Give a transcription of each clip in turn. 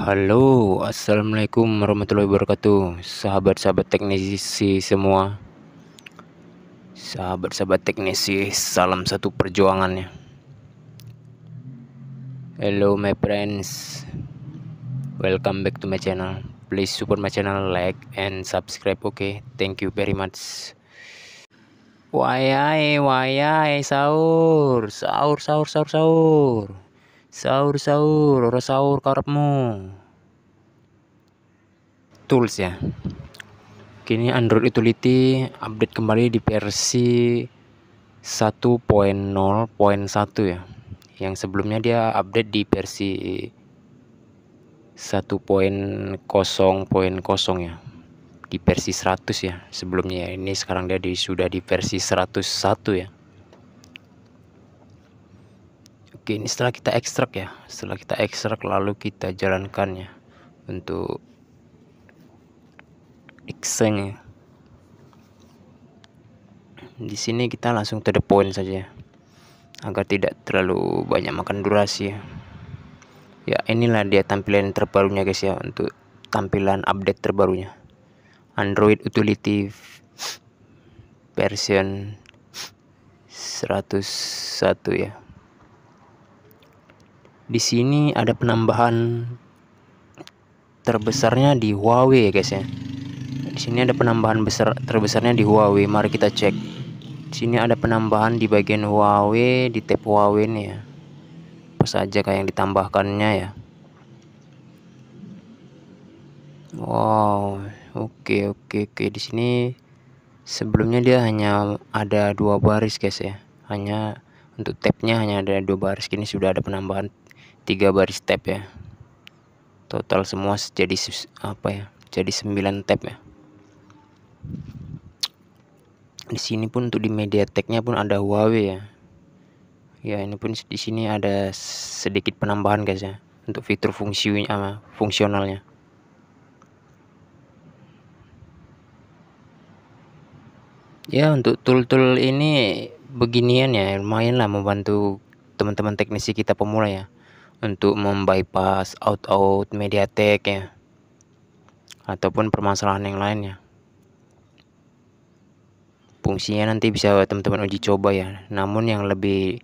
Halo, assalamualaikum warahmatullahi wabarakatuh, sahabat-sahabat teknisi semua, sahabat-sahabat teknisi, salam satu perjuangannya. Hello my friends, welcome back to my channel. Please support my channel, like and subscribe. Okay, thank you very much. Wayai, sahur, sahur, sahur, sahur, sahur, sahur, sahur, ora sahur karepmu. Tools ya. Kini Android Utility update kembali di versi 1.0.1 ya. Yang sebelumnya dia update di versi 1.0.0 ya. Di versi 100 ya sebelumnya ya. Ini sekarang dia sudah di versi 101 ya. Oke, ini setelah kita ekstrak ya. Setelah kita ekstrak lalu kita jalankan ya untuk Xeng. Di sini kita langsung to the point saja agar tidak terlalu banyak makan durasi ya. Ya, inilah dia tampilan terbarunya guys ya, untuk tampilan update terbarunya Android Utility version 101 ya. Di sini ada penambahan terbesarnya di Huawei ya guys ya. Di sini ada penambahan terbesarnya di Huawei. Mari kita cek. Di sini ada penambahan di bagian Huawei, di tab Huawei nih ya. Apa saja kayak yang ditambahkannya ya. Wow, oke. Di sini sebelumnya dia hanya ada 2 baris guys ya. Hanya untuk tabnya hanya ada 2 baris. Kini sudah ada penambahan 3 baris tab ya. Total semua jadi apa ya? Jadi 9 tab ya. Di sini pun untuk di MediaTek-nya pun ada Huawei ya. Ya, ini pun di sini ada sedikit penambahan guys ya untuk fitur fungsionalnya. Ya, untuk tool-tool ini beginian ya, lumayan lah membantu teman-teman teknisi kita pemula ya untuk membypass out MediaTek ya, ataupun permasalahan yang lainnya. Fungsinya nanti bisa teman-teman uji coba ya, namun yang lebih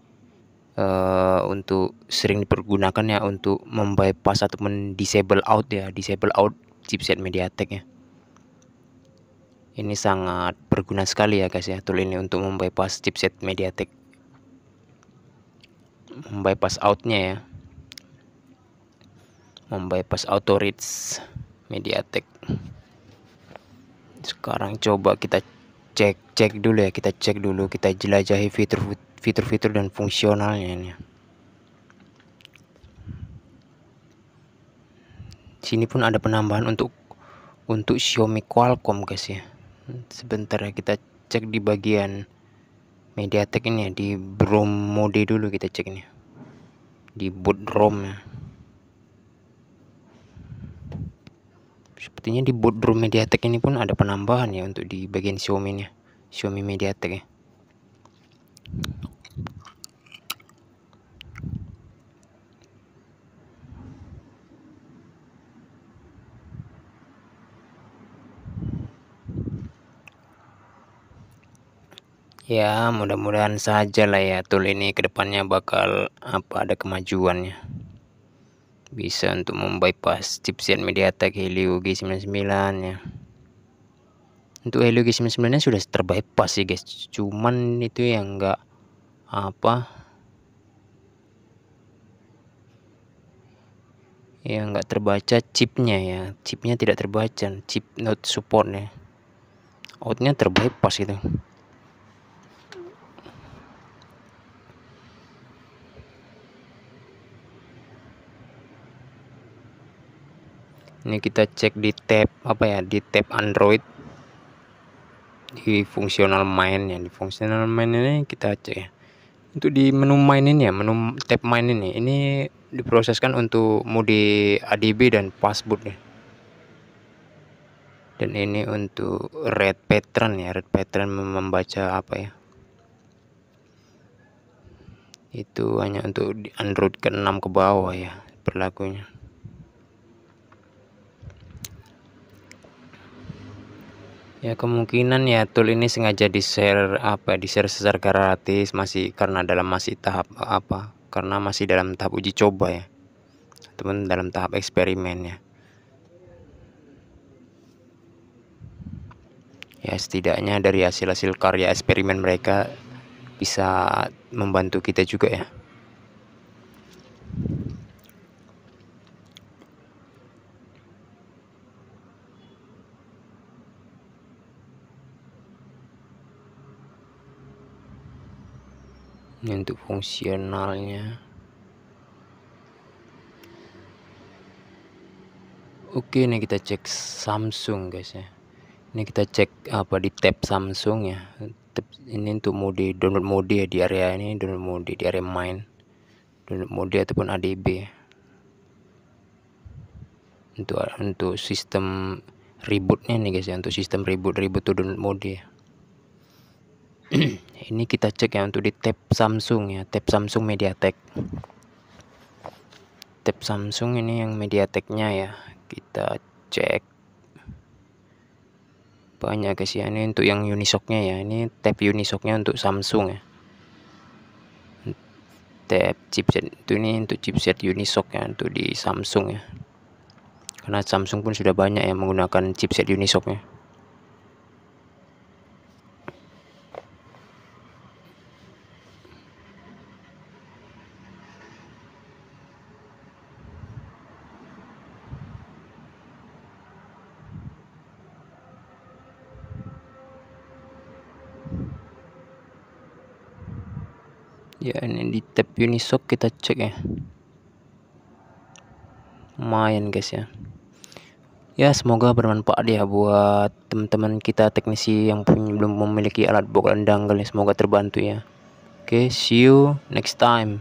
untuk sering dipergunakan ya untuk membypass ataupun disable out chipset MediaTek ya. Ini sangat berguna sekali ya guys ya, tool ini untuk membypass chipset MediaTek, membypass outnya ya, membypass auto reach MediaTek. Sekarang coba kita cek dulu ya, kita jelajahi fitur dan fungsionalnya ini. Sini pun ada penambahan untuk Xiaomi Qualcomm guys ya. Sebentar ya, kita cek di bagian MediaTek ini ya, di ROM mode dulu kita cek ini, di boot ROM ya. Sepertinya di boot ROM MediaTek ini pun ada penambahan ya untuk di bagian Xiaomi nya, Xiaomi MediaTek ya. Ya, mudah-mudahan saja lah ya tool ini kedepannya bakal ada kemajuannya. Bisa untuk membypass chipset MediaTek Helio G99 ya. Untuk Helio G99 nya sudah terbypass sih guys, cuman itu yang enggak terbaca chipnya ya, chipnya tidak terbaca, chip not support ya, outnya terbypass itu. Ini kita cek di tab di tab Android, di fungsional main ya. Di fungsional main ini kita cek ya, untuk di menu main ini ya, menu tab main ini diproseskan untuk mode ADB dan passboot ya. Dan ini untuk red pattern ya, red pattern membaca itu hanya untuk di Android ke-6 ke bawah ya berlakunya. Ya kemungkinan ya tool ini sengaja di-share secara gratis masih karena masih dalam tahap uji coba ya, teman, dalam tahap eksperimen ya. Ya setidaknya dari hasil-hasil karya eksperimen mereka bisa membantu kita juga ya. Ini untuk fungsionalnya. Oke, ini kita cek Samsung guys ya. Ini kita cek di tab Samsung ya. Ini untuk download mode ya, di area ini download mode di area main, download mode ataupun ADB. Untuk sistem rebootnya nih guys ya, untuk sistem reboot tuh download mode ya. Ini kita cek ya untuk di tab Samsung ya, tab Samsung MediaTek. Tab Samsung ini yang MediaTeknya ya, kita cek banyak guys ya. Ini untuk yang Unisoc-nya ya, ini tab Unisoc-nya untuk Samsung ya. Tab chipset itu ini untuk chipset Unisoc ya, untuk di Samsung ya, karena Samsung pun sudah banyak yang menggunakan chipset Unisoc-nya. Ya ini di tab Unisoc kita cek ya, lumayan guys ya. Ya semoga bermanfaat ya buat teman-teman kita teknisi yang belum memiliki alat box dan dongle ya, semoga terbantu ya. Oke, see you next time.